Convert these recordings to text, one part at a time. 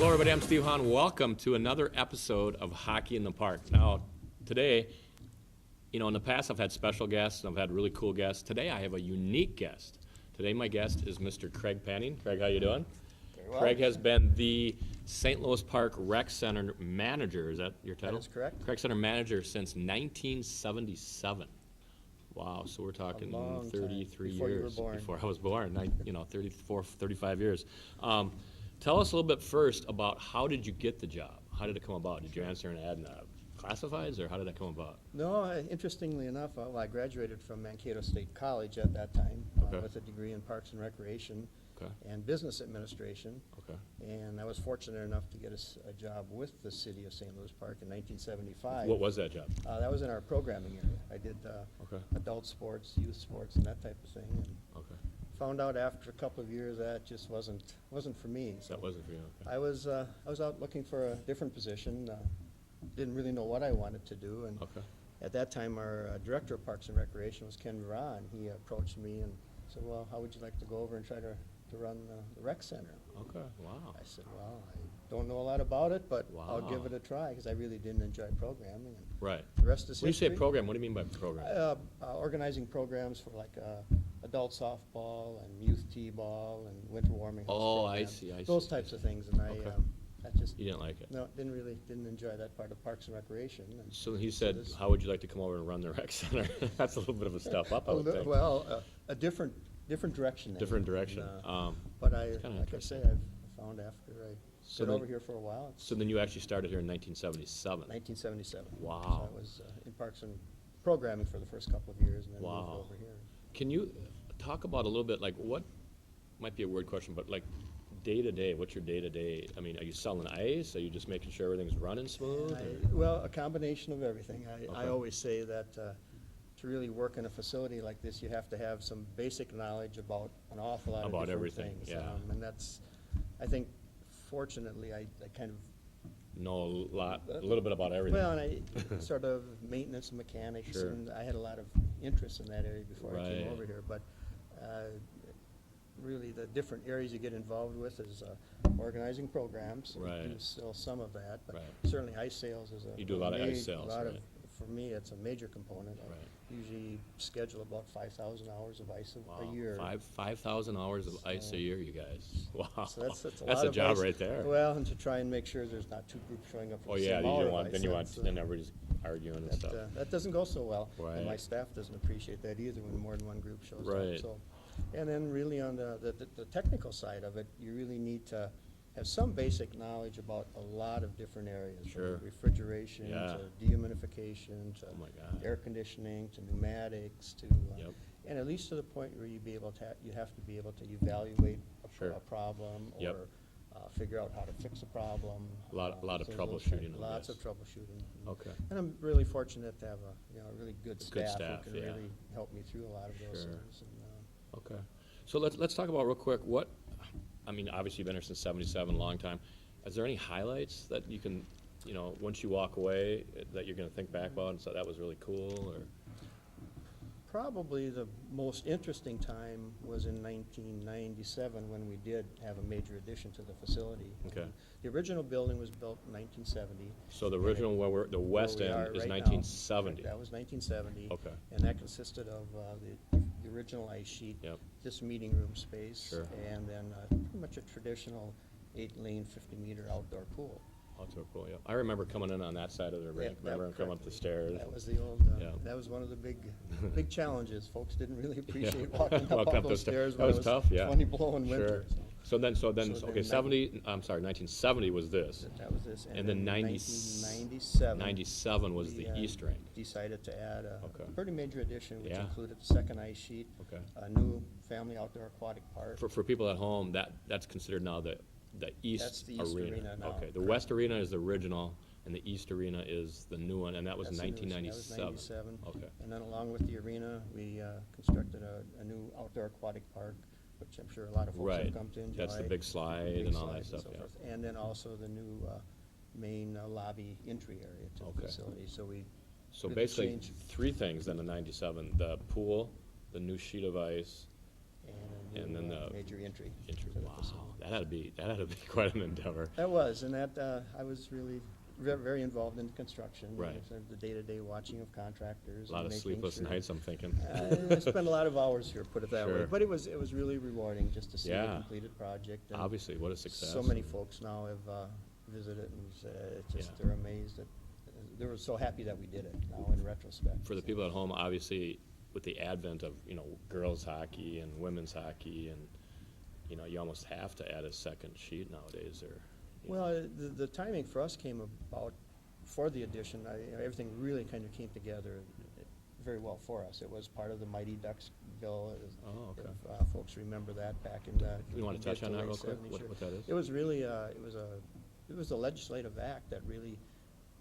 everybody, I'm Steve Hahn. Welcome to another episode of Hockey in the Park. Now, today, in the past I've had special guests and I've had really cool guests. Today I have a unique guest. Today my guest is Mr. Craig Panning. Craig, how you doing? Very well. Craig has been the St. Louis Park Rec Center manager. Is that your title? That is correct. Rec Center manager since 1977. Wow, so we're talking 33 before years you were born. before I was born, 34, 35 years. Tell us a little bit first about how did you get the job? How did it come about? Did you answer an ad in classifieds, or how did that come about? No, interestingly enough, I graduated from Mankato State College at that time Okay. with a degree in Parks and Recreation Okay, and Business Administration. okay. And I was fortunate enough to get a job with the city of St. Louis Park in 1975. What was that job? That was in our programming area. I did Okay, adult sports, youth sports, and that type of thing. And okay. found out after a couple of years that just wasn't for me. So That wasn't for you, okay. I was out looking for a different position. Didn't really know what I wanted to do, and Okay, at that time our director of Parks and Recreation was Ken Ra, and he approached me and said, "Well, how would you like to go over and try to run the rec center?" okay, wow. I said, "Well, I don't know a lot about it, but I'll give Wow. it a try," because I really didn't enjoy programming. And Right. the rest is When you say history. program, what do you mean by program? Organizing programs for like adult softball and youth t-ball and winter warming house Oh, I programs, see, I those see. types of things, and Okay. I just You didn't like it? no, didn't enjoy that part of Parks and Recreation. And So he said, this- how would you like to come over and run the rec center? That's a little bit of a step up, I would think. Well, a different direction. than- Different direction. and, but kinda like I say, interesting. I've found after I So been then- over here for a while, it's So then you actually started here in 1977? 1977. Wow. So I was in Parks and Programming for the first couple of years, and then Wow. moved over here. Can you talk about a little bit, like, what, might be a weird question, but like, day-to-day, what's your day-to-day? I mean, are you selling ice? Are you just making sure everything's running smooth? Well, a combination of everything. I Okay. always say that to really work in a facility like this, you have to have some basic knowledge about an awful lot of About different everything, things. yeah. And that's, I think, fortunately, I kind of, Know a little bit about everything. well, and I sort of maintenance and mechanics, Sure. and I had a lot of interest in that area before I came Right. over here. But really, the different areas you get involved with is organizing programs. We Right. do still some of that, but Right. certainly ice sales is a You do a lot of ice sales, lot of- right. For me, it's a major component. Right. I usually schedule about 5,000 hours of ice Wow, a year. 5,000 hours of ice So- a year, you guys. Wow. So that's a That's lot a of job ice. right there. Well, and to try and make sure there's not two groups showing up for Oh, the yeah, same hour of then ice, you want, that's, then everybody's arguing and stuff. that doesn't go so well. Right. And my staff doesn't appreciate that either when more than one group shows Right. up. So, and then really on the technical side of it, you really need to have some basic knowledge about a lot of different areas. Sure. From refrigeration Yeah. to dehumidification to Oh, my God. air conditioning to pneumatics to, Yep. and at least to the point where you have to be able to evaluate Sure. a problem Yep. or figure out how to fix a problem. A lot of So those troubleshooting, I Lots guess. of troubleshooting. Okay. And I'm really fortunate to have a really good staff staff, who can yeah. really help me through a lot of those Sure. things. And, Okay. So let's talk about real quick, I mean, obviously you've been here since 77, a long time. Is there any highlights that you can, once you walk away, that you're gonna think back about and say that was really cool, or? Probably the most interesting time was in 1997 when we did have a major addition to the facility. Okay. The original building was built in 1970. So the original, the west Where we end are is right now. 1970. That was 1970. Okay. And that consisted of the original ice sheet, Yep. this meeting room space, Sure. and then pretty much a traditional 8-lane, 50-meter outdoor pool. Outdoor pool, yeah. I remember coming in on that side of the rink. Yeah, Remember coming up the correct. stairs. That was the old, Yeah. that was one of the big challenges. Folks didn't really appreciate walking up Walking all up those the stairs That when was it was tough, yeah. 20 below in Sure. winter. So then, So okay, then 1970 was this. That was this. And then 1997. 97 was the we, east rink. Decided to add a Okay. pretty major addition, which Yeah. included the second ice sheet, Okay. a new family outdoor aquatic park. For people at home, that's considered now the east That's the east arena now, Okay, the correct. west arena is the original, and the east arena is the new one, and that was That's the newest one. That was 1997. 97. Okay. And then along with the arena, we constructed a new outdoor aquatic park, which I'm sure a lot of folks Right. have come to enjoy. That's the big slide Big and all that slides stuff, so yeah. forth. And then also the new main lobby entry area to Okay. the facility. So we So really basically, changed. three things then in 97, the pool, the new sheet of ice, And And then the major entry. entry. to the Wow, facility. that had to be quite an endeavor. That was, and that, I was really very involved in construction. Right. The day-to-day watching of contractors. A lot and of making sleepless sure- nights, I'm thinking. I spent a lot of hours here, put it that way. Sure. But it was really rewarding just to see the Yeah. completed project. And Obviously, what a success. so many folks now have visited and said, it's just, Yeah. they're amazed that, they were so happy that we did it now in retrospect. For the people at home, obviously, with the advent of, girls hockey and women's hockey, and, you almost have to add a second sheet nowadays, or. Well, the timing for us came about for the addition. Everything really kind of came together very well for us. It was part of the Mighty Ducks bill. Oh, okay. If folks remember that back in the You want to touch on that late real quick, 70s. what that is? It was really, it was a legislative act that really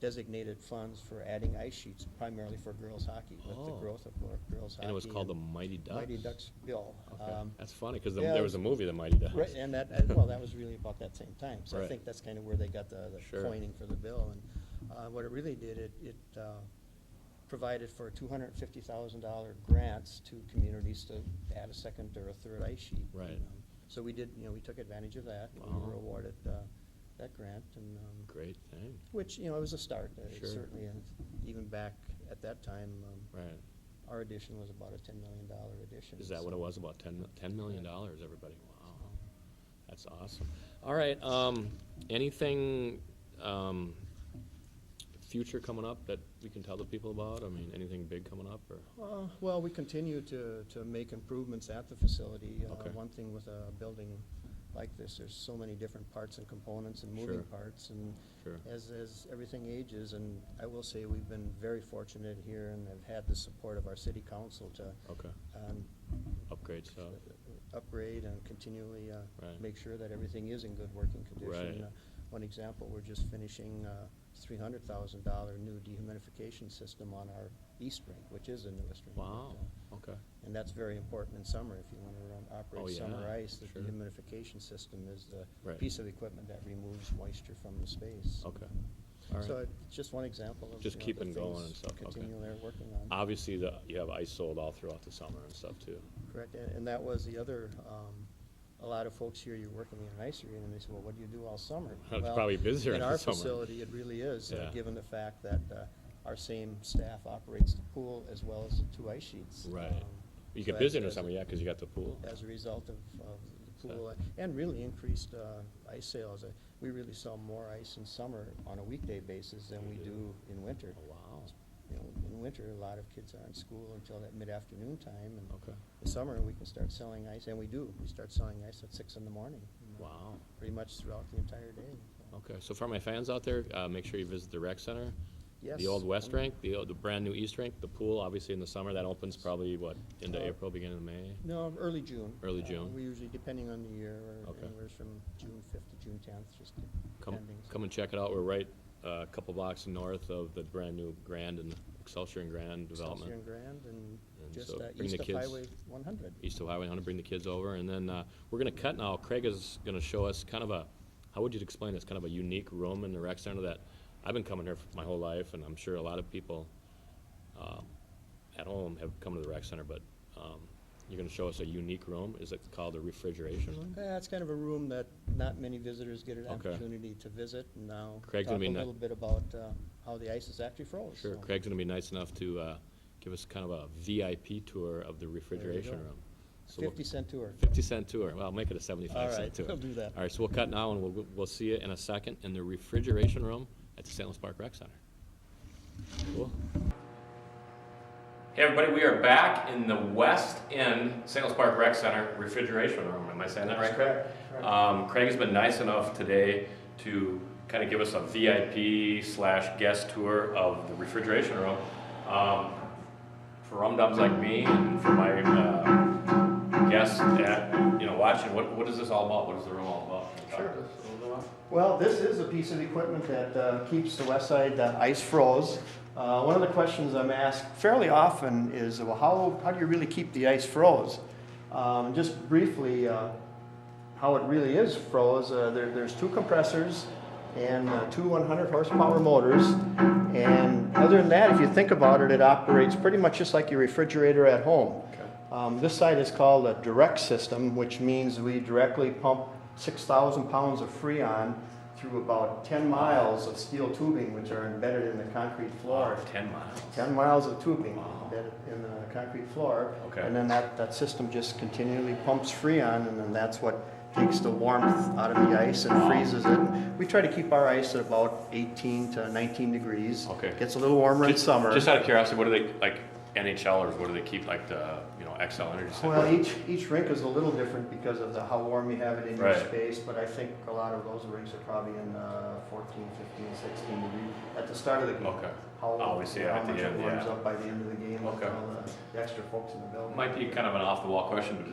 designated funds for adding ice sheets, primarily for girls hockey, with the Oh. growth of girls hockey. And it was called the Mighty Ducks? Mighty Ducks bill. Okay, that's funny, because yeah, there was a movie, The Mighty Ducks. Right, and that was really about that same time. So I Right. think that's kind of where they got the Sure. coining for the bill. And what it really did, it provided for $250,000 grants to communities to add a second or a third ice sheet. Right. And, so we did, we took advantage of that. We Wow. were awarded that grant, and Great thing, which, it was a start. Sure. Certainly, and even back at that time, right. our addition was about a $10 million addition. Is that what so- it was, about $10 million, everybody? Wow, that's awesome. All right, anything future coming up that we can tell the people about? I mean, anything big coming up, or? Well, we continue to make improvements at the facility. Okay. One thing with a building like this, there's so many different parts and components and moving Sure. parts, and Sure. as everything ages, and I will say we've been very fortunate here and have had the support of our city council to Okay, um, upgrade stuff, upgrade and continually Right. make sure that everything is in good working condition. Right. One example, we're just finishing a $300,000 new dehumidification system on our east rink, which is the newest rink. wow, okay, And that's very important in summer, if you want to operate Oh, yeah, summer ice. The sure. dehumidification system is the Right. piece of equipment that removes moisture from the space. okay, all So right. it's just one example of. Just the keeping going things and stuff, okay. Continue they're working on. Obviously, you have ice sold all throughout the summer and stuff, too. Correct, and that was the other, a lot of folks here, you're working in an ice arena, and they say, well, what do you do all summer? It's Well, probably busier in In the our summer. facility, it really is, Yeah. given the fact that our same staff operates the pool as well as the two ice sheets. Right. You so get as- busy in the as- summer, yeah, because you got the pool. As a result of the So- pool, and really increased ice sales. We really sell more ice in summer on a weekday basis than we do in winter. Oh, wow, In winter, a lot of kids are in school until that mid-afternoon time, and okay, in summer, we can start selling ice, and we do. We start selling ice at 6 in the morning. wow. Pretty much throughout the entire day. Okay, so for my fans out there, make sure you visit the rec center. Yes. The old West rink, the brand new East rink, the pool, obviously in the summer, that opens probably, into April, beginning of May? No, early June. Early June. We usually, depending on the year, or Okay. anywhere from June 5th to June 10th, just Come, depending. come and check it out. We're right a couple blocks north of the brand new Grand and Excelsior and Grand Excelsior and development. Grand, and And just so bring east the of kids- Highway 100. East of Highway 100, bring the kids over, and then we're gonna cut now. Craig is gonna show us kind of how would you explain this, kind of a unique room in the rec center that I've been coming here for my whole life, and I'm sure a lot of people at home have come to the rec center, but you're gonna show us a unique room. Is it called a refrigeration room? It's kind of a room that not many visitors get an Okay. opportunity to visit, and now Craig's talk gonna a be little bit about how the ice is actually froze. Sure, so. Craig's gonna be nice enough to give us kind of a VIP tour of the refrigeration go. room. So we'll- 50-cent tour. 50-cent tour. Well, I'll make it a All 75-cent right, tour. we'll do that. All right, so we'll cut now, and we'll see you in a second in the refrigeration room at the St. Louis Park Rec Center. Cool. Hey, everybody, we are back in the West End St. Louis Park Rec Center refrigeration room. Am I saying that right, Craig? Craig's been nice enough today to kind of give us a VIP/guest tour of the refrigeration room. For rum-dums like me and for my guests that, watching, what is this all about? What is the room all about? Can you talk Sure. to us a little bit about? Well, this is a piece of equipment that keeps the west side ice froze. One of the questions I'm asked fairly often is, well, how do you really keep the ice froze? Just briefly, how it really is froze, there's two compressors and two 100 horsepower motors. And other than that, if you think about it, it operates pretty much just like your refrigerator at home. Okay. This side is called a direct system, which means we directly pump 6,000 pounds of Freon through about 10 miles of steel tubing, which are embedded in the concrete floor. 10 miles. 10 miles of tubing Wow. embedded in the concrete floor. Okay. And then that system just continually pumps Freon, and then that's what takes the warmth out of the ice and freezes it. We try to keep our ice at about 18 to 19 degrees. Okay. Gets a little warmer in Just, summer. just out of curiosity, what do they, like NHLers, what do they keep, like the, XL Energy Center? Well, each rink is a little different because of how warm you have it in your Right. space, but I think a lot of those rinks are probably in 14, 15, 16 degrees at the start of the game. Okay. How, Oh, we see it how at the much end, it warms yeah. up by the end of the game with Okay. all the extra folks in the building. Might be kind of an off-the-wall question, but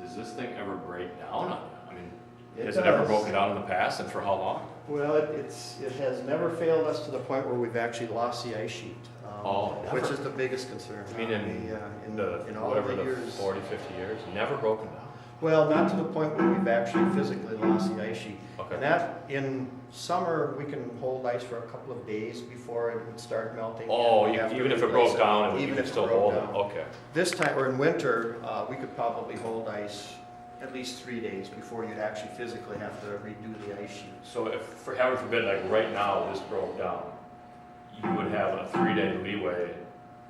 does this thing ever break down on you? I mean, has it ever does. broken down in the past, and for how long? Well, it has never failed us to the point where we've actually lost the ice sheet, which never? is the biggest concern. I mean, in all whatever the the years. 40, 50 years, never broken down. Well, not to the point where we've actually physically lost the ice sheet. Okay. And that, in summer, we can hold ice for a couple of days before it would start melting. Oh, and we have to even if it replace broke down, you even could if it still broke hold it? down. Okay. This time, or in winter, we could probably hold ice at least 3 days before you'd actually physically have to redo the ice sheet. So if, for heaven forbid, like right now, this broke down, you would have a 3-day leeway,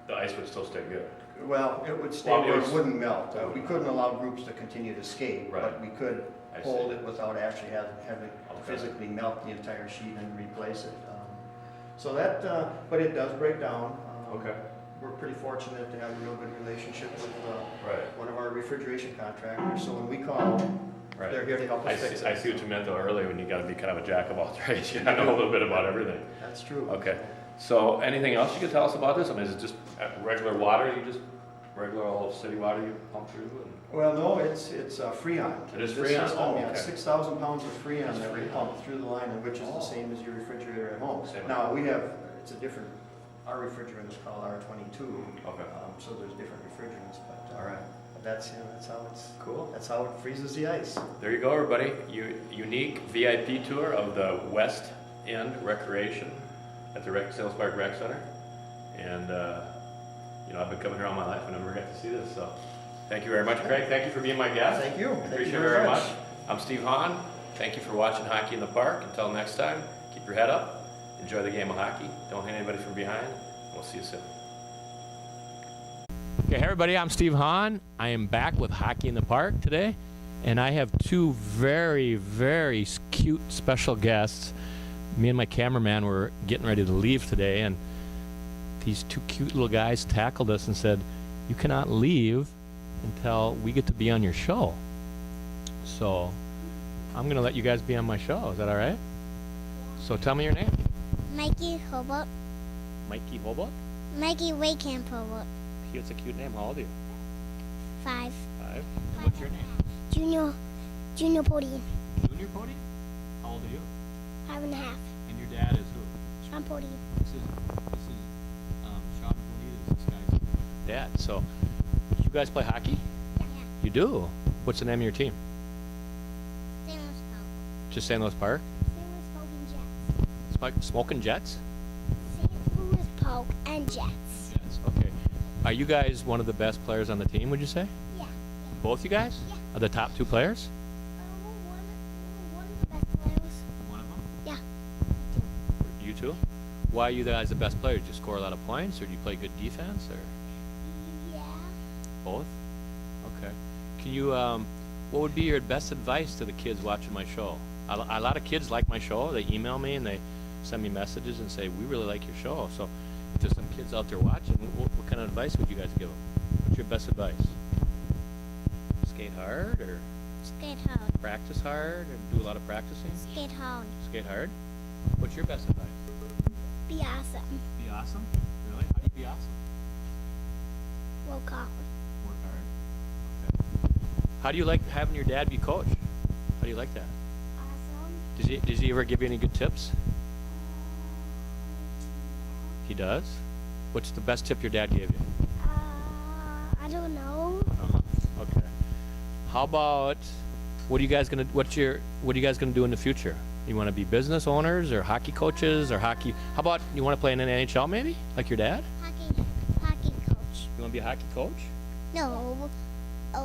the ice would still stay good. Well, it would stay Well, where it was- it wouldn't melt. We couldn't allow groups to continue to skate, Right. but we could I see. hold it without actually having Okay. physically melt the entire sheet and replace it. So that, but it does break down. Okay. We're pretty fortunate to have a real good relationship with Right. one of our refrigeration contractors, so when we call, they're Right. here to help I us fix see, it. I see what you meant though earlier, when you gotta be kind of a jack of all trades, you gotta know a little bit about everything. That's true. Okay. So anything else you could tell us about this? I mean, is it just regular water, regular old city water you pump through? Well, no, it's Freon. It is This Freon? system, Oh, yeah, okay. 6,000 pounds of Freon that we Freon. pump through the line, and which is Oh. the same as your refrigerator at home. Same. Now, we have, it's a different, our refrigerant is called R22, Okay. so there's different refrigerants, but All right. that's, that's how it's, Cool. that's how it freezes the ice. There you go, everybody. Unique VIP tour of the West End Recreation at the Sales Park Rec Center. And, I've been coming here all my life and never got to see this, so thank you very much, Craig. Thank you for being my guest. Thank you. I Thank you appreciate it very very much. much. I'm Steve Hahn. Thank you for watching Hockey in the Park. Until next time, keep your head up, enjoy the game of hockey, don't hit anybody from behind. We'll see you soon. Okay, hey everybody, I'm Steve Hahn. I am back with Hockey in the Park today, and I have two very, very cute special guests. Me and my cameraman were getting ready to leave today, and these two cute little guys tackled us and said, "You cannot leave until we get to be on your show." So I'm gonna let you guys be on my show. Is that all right? So tell me your name. Mikey Hobart. Mikey Hobart? Mikey Waycamp Hobart. It's a cute name. How old are you? 5. 5. And what's your name? Junior Podium. Junior Podium? How old are you? 5.5. And your dad is who? Sean Podium. This is Sean Podium. This is this guy's dad. So you guys play hockey? Yeah. You do? What's the name of your team? St. Louis Park. Just St. Louis Park? St. Louis Smoking Jets? St. Louis Park and Jets. Jets. Okay. Are you guys one of the best players on the team, would you say? Yeah. Both you guys? Yeah. Are the top 2 players? One of the best players. One of them. Yeah. You too? Why are you guys the best players? Do you score a lot of points, or do you play good defense, or Yeah. both? Okay. Can you, what would be your best advice to the kids watching my show? A lot of kids like my show. They email me and they send me messages and say, "We really like your show." So if there's some kids out there watching, what kind of advice would you guys give them? What's your best advice? Skate hard, or Skate hard. practice hard, and do a lot of practicing? Skate hard. Skate hard? What's your best advice? Be awesome. Be awesome? Really? How do you be awesome? Work hard. Work hard. Okay. How do you like having your dad be coach? How do you like that? Awesome. Does he ever give you any good tips? He does? What's the best tip your dad gave you? I don't know. Okay. How about what are you guys gonna do in the future? You want to be business owners or hockey coaches or hockey? How about you want to play in an NHL maybe, like your dad? Hockey coach. You want to to be a hockey coach? No. If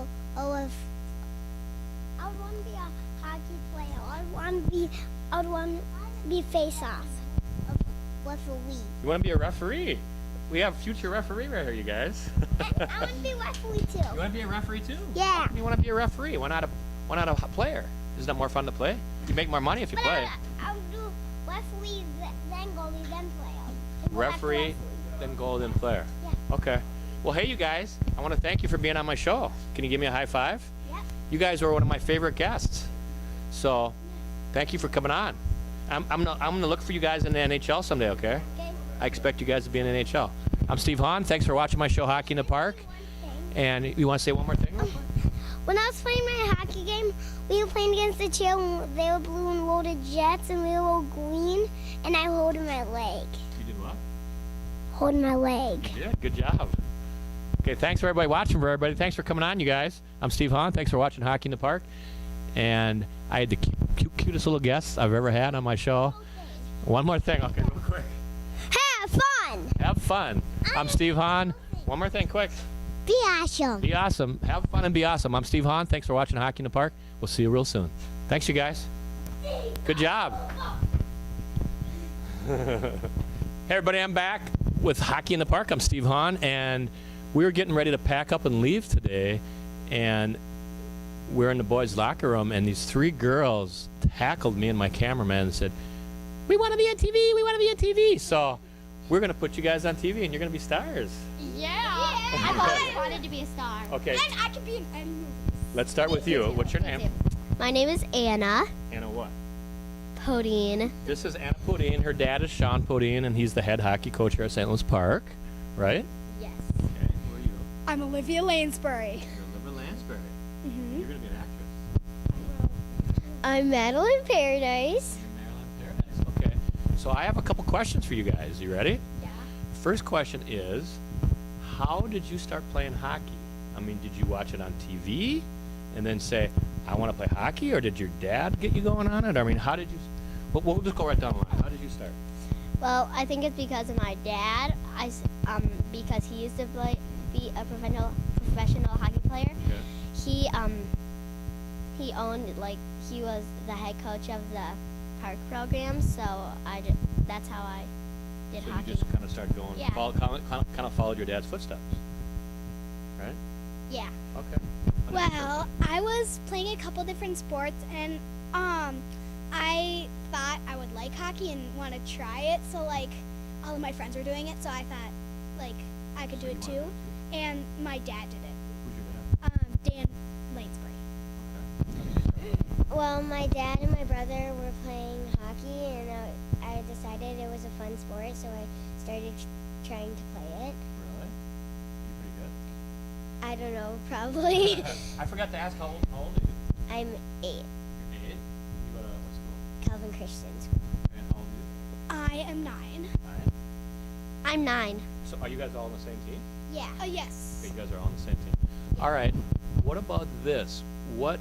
I would want to be a hockey player. I would want to be face-off. Referee. You want to be a referee? We have future referee right here, you guys. I want to be referee too. You want to be a referee too? Yeah. You want to be a referee? Why not a player? Isn't that more fun to play? You make more money if you But play. I'll do referee, then goalie, then player. Referee, then goal, then player. Yeah. Okay. Well, hey, you guys. I want to thank you for being on my show. Can you give me a high five? Yep. You guys were one of my favorite guests. So, thank you for coming on. I'm gonna look for you guys in the NHL someday. Okay? Okay. I expect you guys to be in the NHL. I'm Steve Hahn. Thanks for watching my show, Hockey in the Park. And you want to say one more thing? Real quick? When I was playing my hockey game, we were playing against the chair and they were blue and loaded jets and we were all green and I holding my leg. You did what? Holding my leg. Yeah, good job. Okay, thanks for everybody watching. For everybody, thanks for coming on, you guys. I'm Steve Hahn. Thanks for watching Hockey in the Park. And I had the cutest little guests I've ever had on my show. One more thing, okay, real quick. Have fun. Have fun. I'm Steve Hahn. One more thing, quick. Be awesome. Be awesome. Have fun and be awesome. I'm Steve Hahn. Thanks for watching Hockey in the Park. We'll see you real soon. Thanks, you guys. Good job. Hey, everybody, I'm back with Hockey in the Park. I'm Steve Hahn, and we're getting ready to pack up and leave today, and we're in the boys' locker room, and these three girls tackled me and my cameraman and said, "We want to be on TV. We want to be on TV." So we're going to put you guys on TV, and you're going to be stars. Yeah. I've always wanted to be a star. Okay, And I could be in any movie. let's start with you. What's your name? My name is Anna Anna what? Podine. This is Anna Podine. Her dad is Sean Podine, and he's the head hockey coach here at St. Louis Park, right? Yes. Okay, who are you? I'm Olivia Lansbury. You're Olivia Lansbury. Mm-hmm. You're going to be an actress. I'm Madeline Paradise. You're Marilyn Paradise. Okay, so I have a couple questions for you guys. You ready? Yeah. First question is, how did you start playing hockey? I mean, did you watch it on TV and then say, I want to play hockey, or did your dad get you going on it? I mean, how did you, we'll just go right down the line. How did you start? Well, I think it's because of my dad. Because he used to be a professional hockey player. Okay. He owned he was the head coach of the park program. So that's how I did So hockey. you just kind of started going, Yeah. kind of followed your dad's footsteps, right? Yeah. Okay. Well, I was playing a couple different sports, and I thought I would like hockey and want to try it. So all of my friends were doing it, so I thought I could do it too. And my dad did it. Who's your dad? Dan Lansbury. Well, my dad and my brother were playing hockey, and I decided it was a fun sport, so I started trying to play it. Really? You pretty I don't know, probably. good? I forgot to ask how old are you? I'm 8, You're 8? You go to what school? Calvin Christian School. And how old are you? I am 9. 9? I'm 9. So are you guys all on the same team? Yeah. Yes. Okay, you guys are all on the same team. All right. What about this? What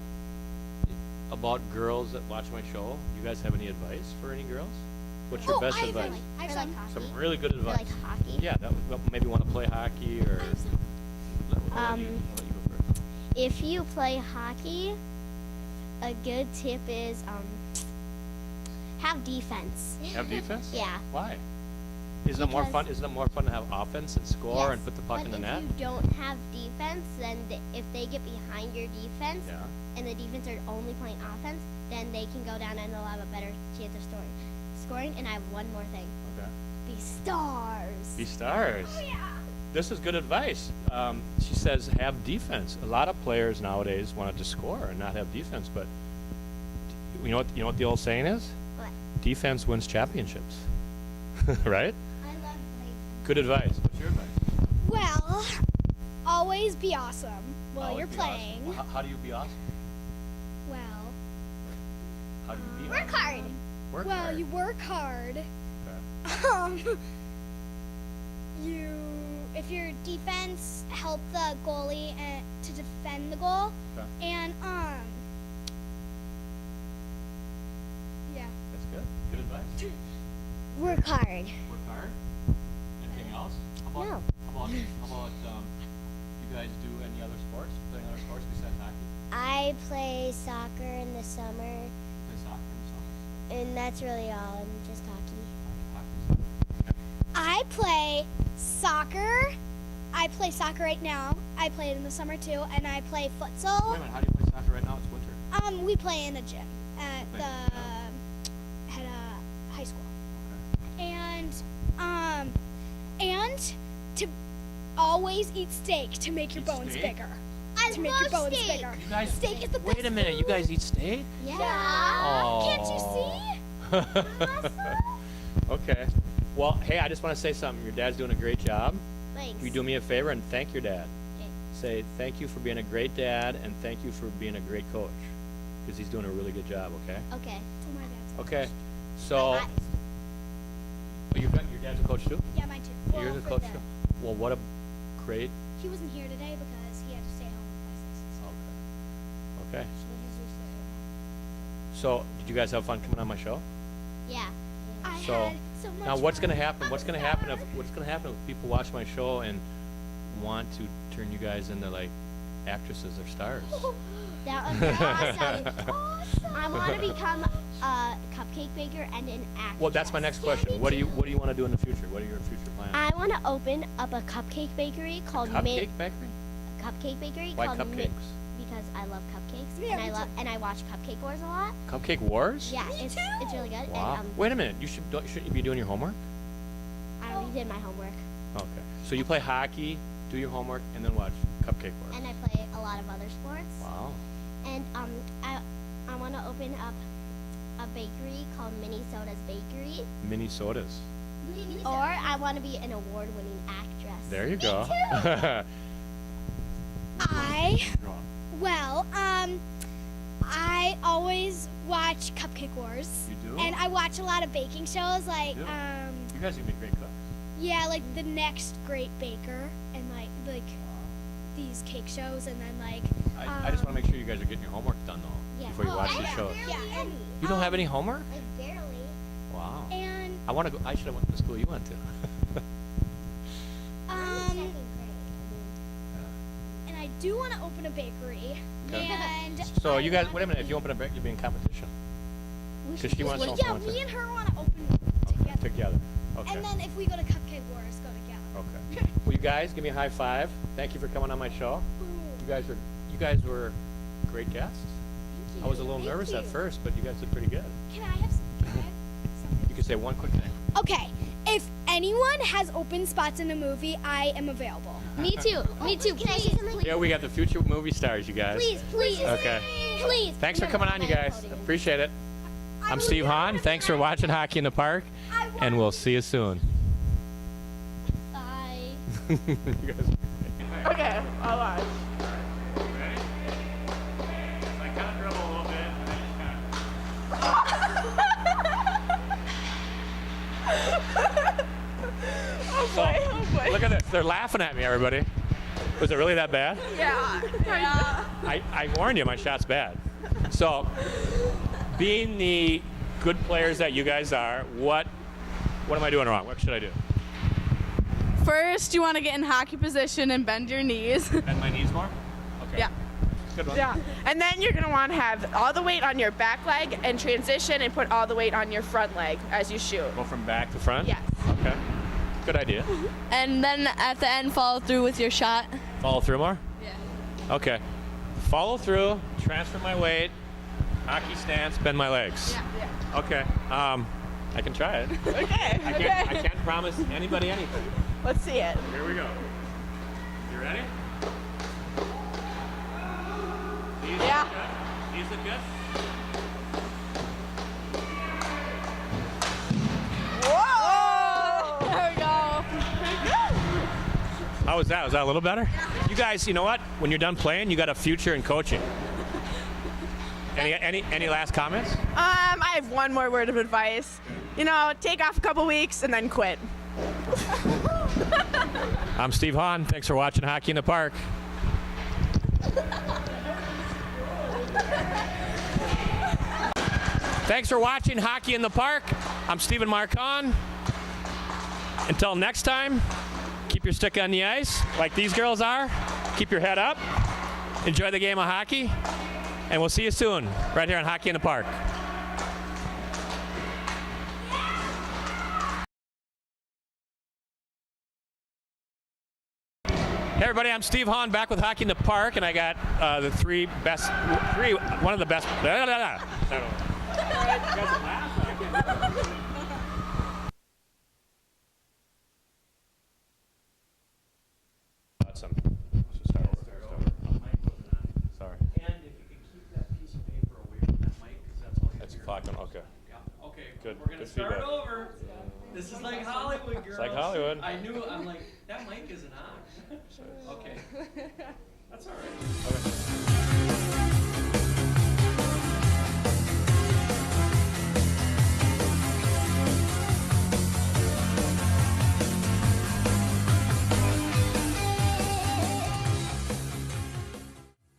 about girls that watch my show? You guys have any advice for any girls? What's your best advice? I have I some. like hockey. Some really good I advice. like hockey. Yeah, that maybe want to play hockey or. I'll let you go first. If you play hockey, a good tip is have defense. Have defense? Yeah. Why? Isn't it more Because- fun? Isn't it more fun to have offense and score Yes, and put the puck but in the if net? you don't have defense, then if they get behind your defense Yeah. and the defense are only playing offense, then they can go down and they'll have a better chance of scoring. And I have one more thing: Okay. be stars. Be stars. Oh, yeah. This is good advice. She says have defense. A lot of players nowadays want to just score and not have defense, but you know what the old saying is? What? Defense wins championships. Right? I love playing. Good advice. What's your advice? Well, always be awesome while Always you're be playing. awesome. Well, how do you be awesome? Well, How do you be Work awesome? hard. Work well, hard. you work hard. Okay. If your defense help the goalie to defend the goal, Okay. and yeah. That's good. Good advice. Work hard. Work hard. Anything else? How about, No. How about guys do any other sports? Play any other sports besides hockey? I play soccer in the summer, Play soccer and soccer. and that's really all, and just hockey. I play soccer. I play soccer right now. I play it in the summer too, and I play Wait a futsal. minute, how do you play soccer right now? It's winter. We play in a gym at Okay. at a high school, and to always eat steak to make your Eat bones steak? bigger. I To make your love bones steak. bigger. You guys, Steak is the wait best a minute, you food. guys eat steak? Yeah. Can't you see? Okay. Well, hey, I just want to say something. Your dad's doing a great job. Thanks. Will you do me a favor and thank your dad? Okay. Say thank you for being a great dad and thank you for being a great coach because he's doing a really good job. Okay. Okay. Oh, my dad's Okay. So I- your dad's a coach too. Yeah, mine too. You're Well, the for coach them. too. Well, what a great. He wasn't here today because he had to stay home with my sisters. Okay. So did you guys have fun coming on my show? Yeah. I So, had so much Now, what's fun. going to happen? I'm What's going to happen sad. if people watch my show and want to turn you guys into like actresses or stars? That would be awesome. I want to become a cupcake baker and an actress. Well, that's my next question. What do you want to do in the future? What are your future plans? I want to open up a cupcake bakery called Cupcake bakery? Cupcake bakery Why called cupcakes? because I love cupcakes Yeah, me too. and I watch Cupcake Wars a lot. Cupcake Wars? Yeah, it's really good. Wow. And Wait a minute. Shouldn't you be doing your homework? I already did my homework, Okay. So you play hockey, do your homework, and then watch Cupcake Wars. and I play a lot of other sports. Wow. And I want to open up a bakery called Minnesota's Bakery, Mini sodas. or I want to be an award-winning actress. There you go. I always watch Cupcake Wars. You do? And I watch a lot of baking shows like You guys would be great cooks. yeah, like The Next Great Baker and like these cake shows and then like I just want to make sure you guys are getting your homework done though Yeah. before you watch I the have show. barely Yeah, any. You don't have any homework? Like barely. Wow. and I want to go. I should have went to the school you went to. I'm in second grade. and I do want to open a bakery. Okay. And So I you guys, wanna wait a minute. If be- you open a bakery, you'll be in competition. We 'Cause should she wants just- to- yeah, someone me to- and her want to open together. Together. Okay. And then if we go to Cupcake Wars, go together. Okay. Well, you guys, give me a high five. Thank you for coming on my show. You guys were great guests. Thank I was a you. little Thank nervous at you. first, but you guys did pretty good. Can I have something? You can say one quick thing. Okay, if anyone has open spots in a movie, I am available. Me too. Me too. Can I say something? Yeah, we got the future movie stars, you guys. Please. Okay. Please. Thanks for coming on, you guys. Appreciate it. I'm Steve Hahn. Thanks for watching Hockey in the Park, and we'll see you soon. Bye. You guys. Okay, I'll watch. Ready? I kind of dribble a little bit, and then just Oh boy, oh boy. Look at this. They're laughing at me, everybody. Was it really that bad? Yeah. I warned you, my shot's bad. So, being the good players that you guys are, what am I doing wrong? What should I do? First, you want to get in hockey position and bend your knees. Bend my knees more? Okay. Yeah. Good one. Yeah. And then you're going to want to have all the weight on your back leg and transition and put all the weight on your front leg as you shoot. Go from back to front? Yes. Okay. Good idea. And then at the end, follow through with your shot. Follow through more? Yeah. Okay. Follow through, transfer my weight, hockey stance, bend my legs. Yeah. Okay. I can try it. Okay. I can't promise anybody anything. Let's see it. Here we go. You ready? These Yeah. look good. These look good. Whoa! There we go. How was that? Was that a little better? You guys, you know what? When you're done playing, you got a future in coaching. Any last comments? I have one more word of advice. You know, take off a couple weeks and then quit. I'm Steve Hahn. Thanks for watching Hockey in the Park. Thanks for watching Hockey in the Park. I'm Stephen Marcon. Until next time, keep your stick on the ice like these girls are. keep your head up, enjoy the game of hockey, and we'll see you soon right here on Hockey in the Park. Hey everybody, I'm Steve Hahn back with Hockey in the Park, and I got one of the best. Awesome. Sorry. And if you could keep that piece of paper away from that mic, because that's all you That's hear. clocking, okay. Yeah, okay, Good, we're gonna good start feedback. over. This is like Hollywood, girls. like Hollywood. I knew, I'm like, that mic isn't on. Okay. That's all right. Okay.